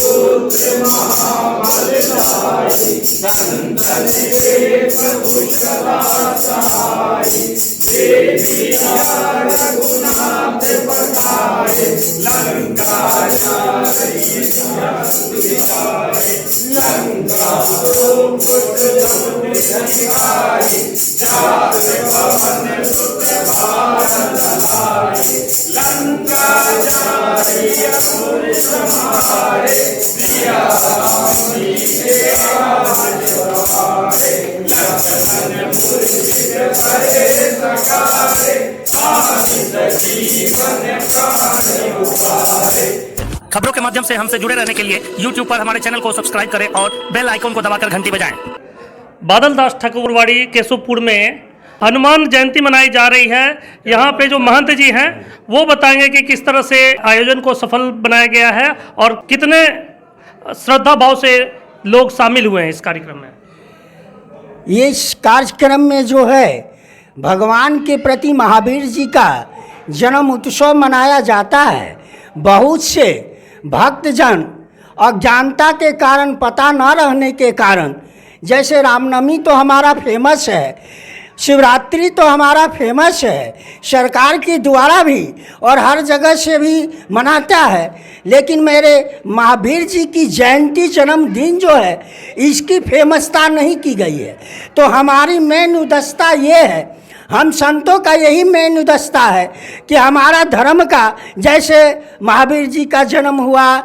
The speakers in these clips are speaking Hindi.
पुत्र महाबलशाली, संतन के प्रभु सदा सहाय। देवी रघुनाथ पधारे, लंका जाई सिया सुधिकारे। लंका पुत्र धनुष दिखाई, जात पवन सुत भारत लाए। लंका जाई असुर संहारे, सिया राम के काज सवारे। लक्ष्मण मूर्छित भये सकारे, आदित जीवन प्राण उबारे। खबरों के माध्यम से हमसे जुड़े रहने के लिए YouTube पर हमारे चैनल को सब्सक्राइब करें और बेल आइकन को दबाकर घंटी बजाएं। बादल दास ठाकुरवाड़ी केशवपुर में हनुमान जयंती मनाई जा रही है। यहाँ पे जो महंत जी हैं वो बताएंगे कि किस तरह से आयोजन को सफल बनाया गया है और कितने श्रद्धा भाव से लोग शामिल हुए हैं इस कार्यक्रम में। ये इस कार्यक्रम में जो है भगवान के प्रति महावीर जी का जन्म उत्सव मनाया जाता है। बहुत से भक्तजन अज्ञानता के कारण, पता न रहने के कारण, जैसे रामनवमी तो हमारा फेमस है, शिवरात्रि तो हमारा फेमस है, सरकार के द्वारा भी और हर जगह से भी मनाता है, लेकिन मेरे महावीर जी की जयंती जन्मदिन जो है इसकी फेमसता नहीं की गई है। तो हमारी मेन उद्देश्यता ये है, हम संतों का यही मेन उद्देश्यता है कि हमारा धर्म का, जैसे महावीर जी का जन्म हुआ,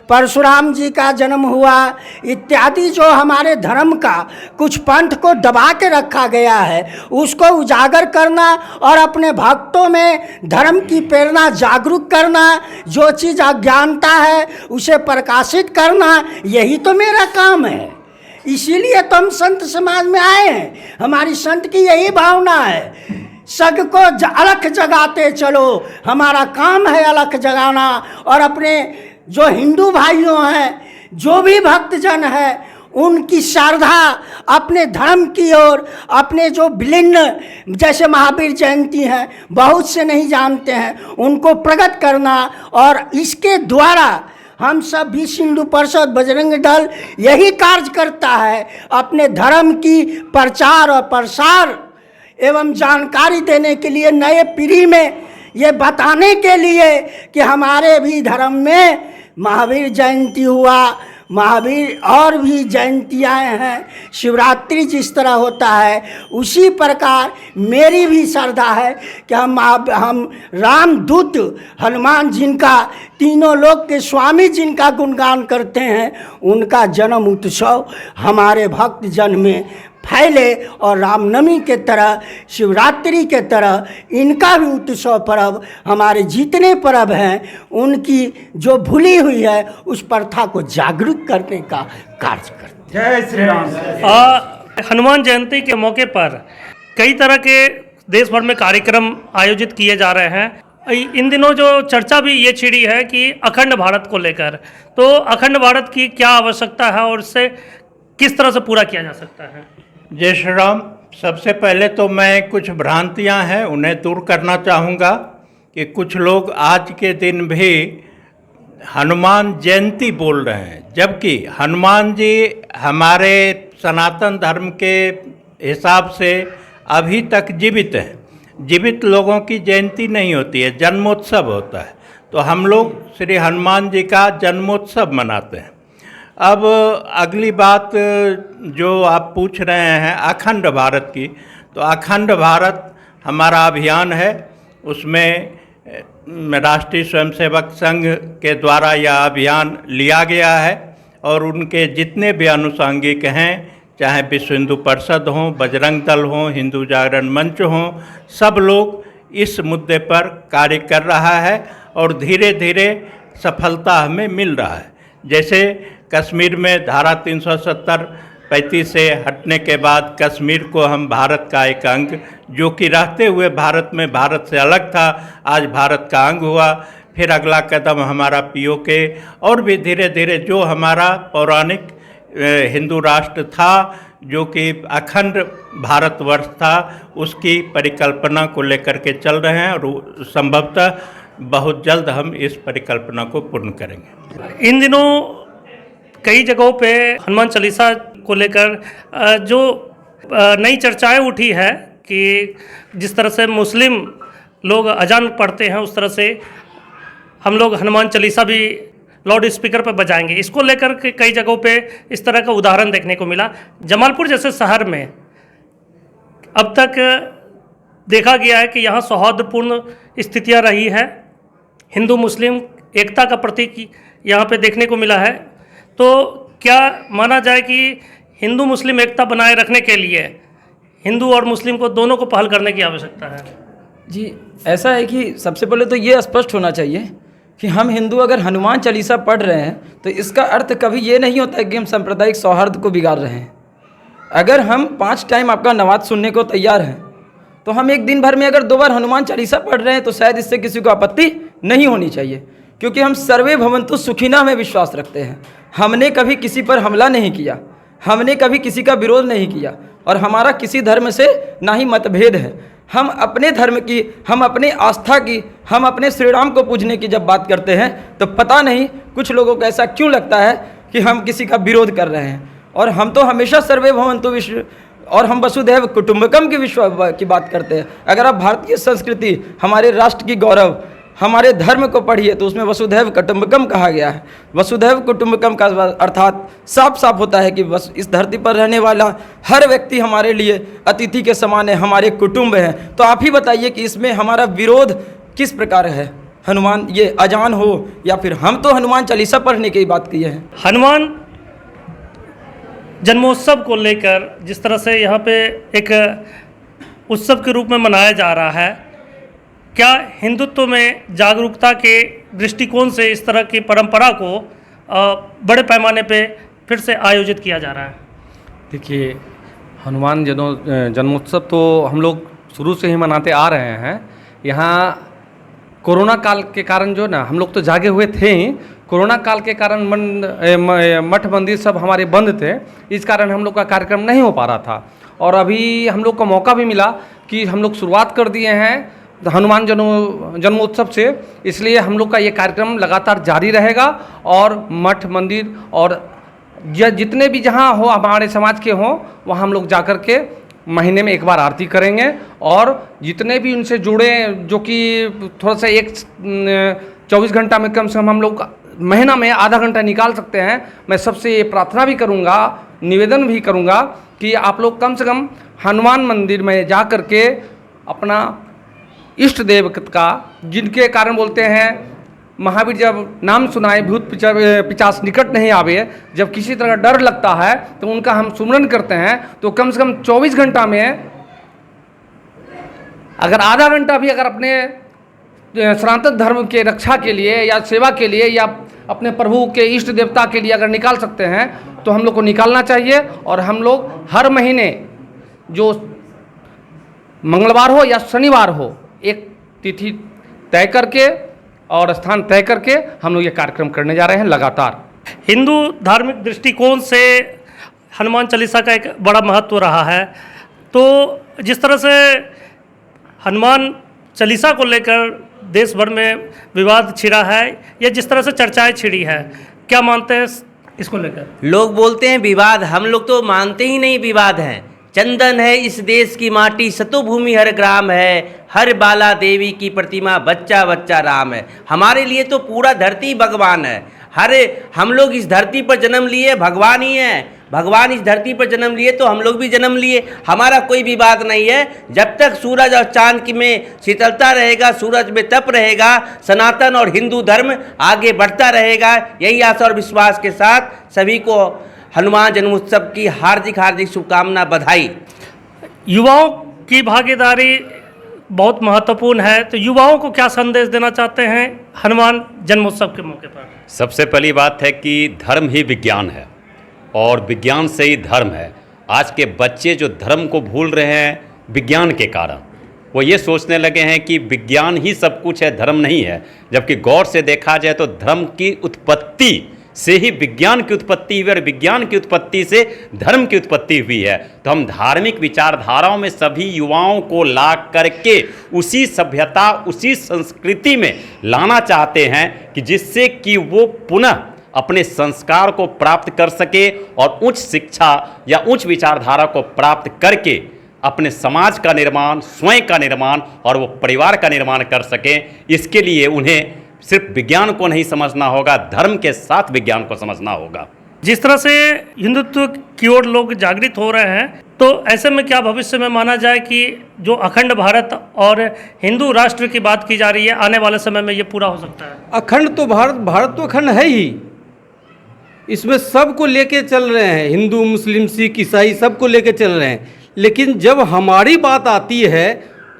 परशुराम जी का जन्म हुआ इत्यादि, जो हमारे धर्म का कुछ पंथ को दबा के रखा गया है उसको उजागर करना और अपने भक्तों में धर्म की प्रेरणा जागरूक करना, जो चीज़ अज्ञानता है उसे प्रकाशित करना, यही तो मेरा काम है। इसीलिए तो हम संत समाज में आए हैं। हमारी संत की यही भावना है, सग को अलख जगाते चलो। हमारा काम है अलख जगाना, और अपने जो हिंदू भाइयों हैं, जो भी भक्तजन हैं, उनकी श्रद्धा अपने धर्म की ओर, अपने जो विलीन जैसे महावीर जयंती है बहुत से नहीं जानते हैं, उनको प्रकट करना। और इसके द्वारा हम सब भी हिंदू परिषद बजरंग दल यही कार्य करता है, अपने धर्म की प्रचार और प्रसार एवं जानकारी देने के लिए, नए पीढ़ी में ये बताने के लिए कि हमारे भी धर्म में महावीर जयंती हुआ, महावीर और भी जयंतियाँ हैं, शिवरात्रि जिस तरह होता है उसी प्रकार मेरी भी श्रद्धा है कि हम रामदूत हनुमान जिनका, तीनों लोक के स्वामी जिनका गुणगान करते हैं, उनका जन्म उत्सव हमारे भक्त जन में फैले और रामनवमी के तरह, शिवरात्रि के तरह इनका भी उत्सव पर्व, हमारे जितने पर्व हैं उनकी जो भूली हुई है उस प्रथा को जागरूक करने का कार्य करते हैं। जय श्री राम। हनुमान जयंती के मौके पर कई तरह के देश भर में कार्यक्रम आयोजित किए जा रहे हैं। इन दिनों जो चर्चा भी ये छिड़ी है कि अखंड भारत को लेकर, तो अखंड भारत की क्या आवश्यकता है और इससे किस तरह से पूरा किया जा सकता है। जय श्री राम। सबसे पहले तो मैं कुछ भ्रांतियां हैं उन्हें दूर करना चाहूँगा कि कुछ लोग आज के दिन भी हनुमान जयंती बोल रहे हैं, जबकि हनुमान जी हमारे सनातन धर्म के हिसाब से अभी तक जीवित हैं। जीवित लोगों की जयंती नहीं होती है, जन्मोत्सव होता है। तो हम लोग श्री हनुमान जी का जन्मोत्सव मनाते हैं। अब अगली बात जो आप पूछ रहे हैं अखंड भारत की, तो अखंड भारत हमारा अभियान है, उसमें राष्ट्रीय स्वयंसेवक संघ के द्वारा यह अभियान लिया गया है और उनके जितने भी अनुषंगिक हैं, चाहे विश्व हिंदू परिषद हों, बजरंग दल हों, हिंदू जागरण मंच हों, सब लोग इस मुद्दे पर कार्य कर रहा है और धीरे धीरे सफलता हमें मिल रहा है। जैसे कश्मीर में धारा 370-35 से हटने के बाद कश्मीर को हम भारत का एक अंग, जो कि रहते हुए भारत में भारत से अलग था, आज भारत का अंग हुआ। फिर अगला कदम हमारा पीओके, और भी धीरे धीरे जो हमारा पौराणिक हिंदू राष्ट्र था, जो कि अखंड भारतवर्ष था, उसकी परिकल्पना को लेकर के चल रहे हैं और संभवतः बहुत जल्द हम इस परिकल्पना को पूर्ण करेंगे। इन दिनों कई जगहों पे हनुमान चालीसा को लेकर जो नई चर्चाएं उठी है कि जिस तरह से मुस्लिम लोग अजान पढ़ते हैं उस तरह से हम लोग हनुमान चालीसा भी लाउड स्पीकर पर बजाएंगे। इसको लेकर के कई जगहों पे इस तरह का उदाहरण देखने को मिला। जमालपुर जैसे शहर में अब तक देखा गया है कि यहाँ सौहार्दपूर्ण स्थितियाँ रही है, हिंदू मुस्लिम एकता का प्रतीक यहाँ पे देखने को मिला है। तो क्या माना जाए कि हिंदू मुस्लिम एकता बनाए रखने के लिए हिंदू और मुस्लिम को दोनों को पहल करने की आवश्यकता है? जी, ऐसा है कि सबसे पहले तो ये स्पष्ट होना चाहिए कि हम हिंदू अगर हनुमान चालीसा पढ़ रहे हैं तो इसका अर्थ कभी ये नहीं होता है कि हम सांप्रदायिक सौहार्द को बिगाड़ रहे हैं। अगर हम 5 टाइम आपका नमाज सुनने को तैयार हैं तो हम एक दिन भर में अगर 2 बार हनुमान चालीसा पढ़ रहे हैं तो शायद इससे किसी को आपत्ति नहीं होनी चाहिए, क्योंकि हम सर्वे भवन्तु सुखिनः में विश्वास रखते हैं। हमने कभी किसी पर हमला नहीं किया, हमने कभी किसी का विरोध नहीं किया और हमारा किसी धर्म से ना ही मतभेद है। हम अपने धर्म की, हम अपने आस्था की, हम अपने श्री राम को पूजने की जब बात करते हैं तो पता नहीं कुछ लोगों को ऐसा क्यों लगता है कि हम किसी का विरोध कर रहे हैं। और हम तो हमेशा सर्वे भवन्तु विश्व और हम वसुधैव कुटुंबकम की विश्व की बात करते हैं। अगर आप भारतीय संस्कृति, हमारे राष्ट्र की गौरव, हमारे धर्म को पढ़िए तो उसमें वसुधैव कुटुंबकम कहा गया है। वसुधैव कुटुंबकम का अर्थात साफ साफ होता है कि बस इस धरती पर रहने वाला हर व्यक्ति हमारे लिए अतिथि के समान है, हमारे कुटुंब हैं। तो आप ही बताइए कि इसमें हमारा विरोध किस प्रकार है? हनुमान ये अजान हो या फिर हम तो हनुमान चालीसा पढ़ने की बात की है। हनुमान जन्मोत्सव को लेकर जिस तरह से यहाँ पे एक उत्सव के रूप में मनाया जा रहा है, क्या हिंदुत्व में जागरूकता के दृष्टिकोण से इस तरह की परंपरा को बड़े पैमाने पे फिर से आयोजित किया जा रहा है? देखिए, हनुमान जन्मोत्सव तो हम लोग शुरू से ही मनाते आ रहे हैं। यहाँ कोरोना काल के कारण जो ना हम लोग तो जागे हुए थे ही, कोरोना काल के कारण मठ मंदिर सब हमारे बंद थे, इस कारण हम लोग का कार्यक्रम नहीं हो पा रहा था। और अभी हम लोग को मौका भी मिला कि हम लोग शुरुआत कर दिए हैं हनुमान जन्मोत्सव से, इसलिए हम लोग का ये कार्यक्रम लगातार जारी रहेगा। और मठ मंदिर और जितने भी जहाँ हो हमारे समाज के हों वहाँ हम लोग जाकर के महीने में एक बार आरती करेंगे। और जितने भी उनसे जुड़े जो कि थोड़ा सा 24 घंटा में कम से कम हम लोग महीना में आधा घंटा निकाल सकते हैं, मैं सबसे ये प्रार्थना भी करूँगा, निवेदन भी करूँगा कि आप लोग कम से कम हनुमान मंदिर में जा कर के अपना इष्ट देव का, जिनके कारण बोलते हैं महावीर जब नाम सुनाए भूत पिशाच निकट नहीं आवे, जब किसी तरह डर लगता है तो उनका हम सुमरन करते हैं। तो कम से कम 24 घंटा में अगर आधा घंटा भी अगर अपने सनातन धर्म के रक्षा के लिए या सेवा के लिए या अपने प्रभु के इष्ट देवता के लिए अगर निकाल सकते हैं तो हम लोग को निकालना चाहिए। और हम लोग हर महीने जो मंगलवार हो या शनिवार हो एक तिथि तय करके और स्थान तय करके हम लोग ये कार्यक्रम करने जा रहे हैं लगातार। हिंदू धार्मिक दृष्टिकोण से हनुमान चालीसा का एक बड़ा महत्व रहा है। तो जिस तरह से हनुमान चालीसा को लेकर देश भर में विवाद छिड़ा है या जिस तरह से चर्चाएं छिड़ी है, क्या मानते हैं इसको लेकर? लोग बोलते हैं विवाद, हम लोग तो मानते ही नहीं विवाद है। चंदन है इस देश की माटी, सतोभूमि हर ग्राम है, हर बाला देवी की प्रतिमा, बच्चा बच्चा राम है। हमारे लिए तो पूरा धरती भगवान है। हम लोग इस धरती पर जन्म लिए, भगवान ही है। भगवान इस धरती पर जन्म लिए तो हम लोग भी जन्म लिए। हमारा कोई विवाद नहीं है। जब तक सूरज और चांद की में शीतलता रहेगा, सूरज में तप रहेगा, सनातन और हिंदू धर्म आगे बढ़ता रहेगा। यही आशा और विश्वास के साथ सभी को हनुमान जन्मोत्सव की हार्दिक हार्दिक शुभकामना, बधाई। युवाओं की भागीदारी बहुत महत्वपूर्ण है, तो युवाओं को क्या संदेश देना चाहते हैं हनुमान जन्मोत्सव के मौके पर? सबसे पहली बात है कि धर्म ही विज्ञान है और विज्ञान से ही धर्म है। आज के बच्चे जो धर्म को भूल रहे हैं विज्ञान के कारण, वो ये सोचने लगे हैं कि विज्ञान ही सब कुछ है, धर्म नहीं है। जबकि गौर से देखा जाए तो धर्म की उत्पत्ति से ही विज्ञान की उत्पत्ति हुई और विज्ञान की उत्पत्ति से धर्म की उत्पत्ति हुई है। तो हम धार्मिक विचारधाराओं में सभी युवाओं को ला करके उसी सभ्यता, उसी संस्कृति में लाना चाहते हैं कि जिससे कि वो पुनः अपने संस्कार को प्राप्त कर सके और उच्च शिक्षा या उच्च विचारधारा को प्राप्त करके अपने समाज का निर्माण, स्वयं का निर्माण और वो परिवार का निर्माण कर सकें। इसके लिए उन्हें सिर्फ विज्ञान को नहीं समझना होगा, धर्म के साथ विज्ञान को समझना होगा। जिस तरह से हिंदुत्व की ओर लोग जागृत हो रहे हैं, तो ऐसे में क्या भविष्य में माना जाए कि जो अखंड भारत और हिंदू राष्ट्र की बात की जा रही है, आने वाले समय में ये पूरा हो सकता है? अखंड तो भारत तो अखंड है ही, इसमें सबको लेके चल रहे हैं, हिंदू मुस्लिम सिख ईसाई सबको लेके चल रहे हैं। लेकिन जब हमारी बात आती है,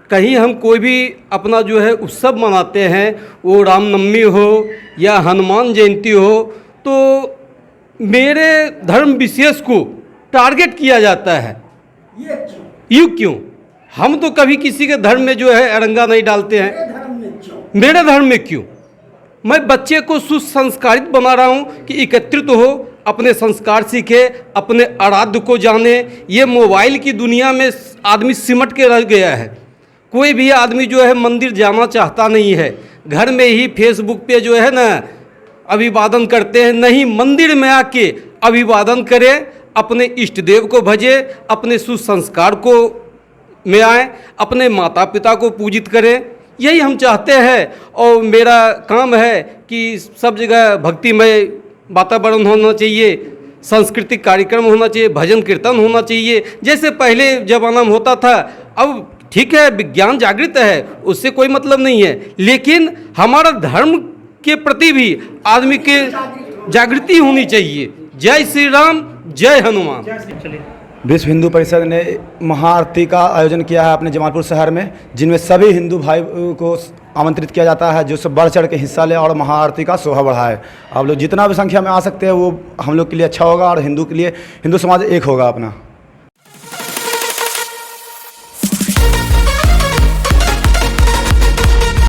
कहीं हम कोई भी अपना जो है उत्सव मनाते हैं, वो रामनवमी हो या हनुमान जयंती हो, तो मेरे धर्म विशेष को टारगेट किया जाता है। ये क्यों? हम तो कभी किसी के धर्म में जो है अड़ंगा नहीं डालते हैं। मेरे धर्म में क्यों? मैं बच्चे को सुसंस्कारित बना रहा हूँ कि एकत्रित हो, अपने संस्कार सीखे, अपने आराध्य को जाने। ये मोबाइल की दुनिया में आदमी सिमट के रह गया है। कोई भी आदमी जो है मंदिर जाना चाहता नहीं है, घर में ही फेसबुक पे जो है ना अभिवादन करते हैं। नहीं, मंदिर में आके अभिवादन करें, अपने इष्ट देव को भजे, अपने सुसंस्कार को में आए, अपने माता पिता को पूजित करें। यही हम चाहते हैं और मेरा काम है कि सब जगह भक्तिमय वातावरण होना चाहिए, सांस्कृतिक कार्यक्रम होना चाहिए, भजन कीर्तन होना चाहिए, जैसे पहले ज़माना में होता था। अब ठीक है, विज्ञान जागृत है, उससे कोई मतलब नहीं है, लेकिन हमारा धर्म के प्रति भी आदमी के जागृति होनी चाहिए। जय श्री राम, जय हनुमान। विश्व हिंदू परिषद ने महाआरती का आयोजन किया है अपने जमालपुर शहर में, जिनमें सभी हिंदू भाई को आमंत्रित किया जाता है जो सब बढ़ चढ़ के हिस्सा ले और महाआरती का शोभा बढ़ाए। आप लोग जितना भी संख्या में आ सकते हैं वो हम लोग के लिए अच्छा होगा और हिंदू के लिए, हिंदू समाज एक होगा अपना।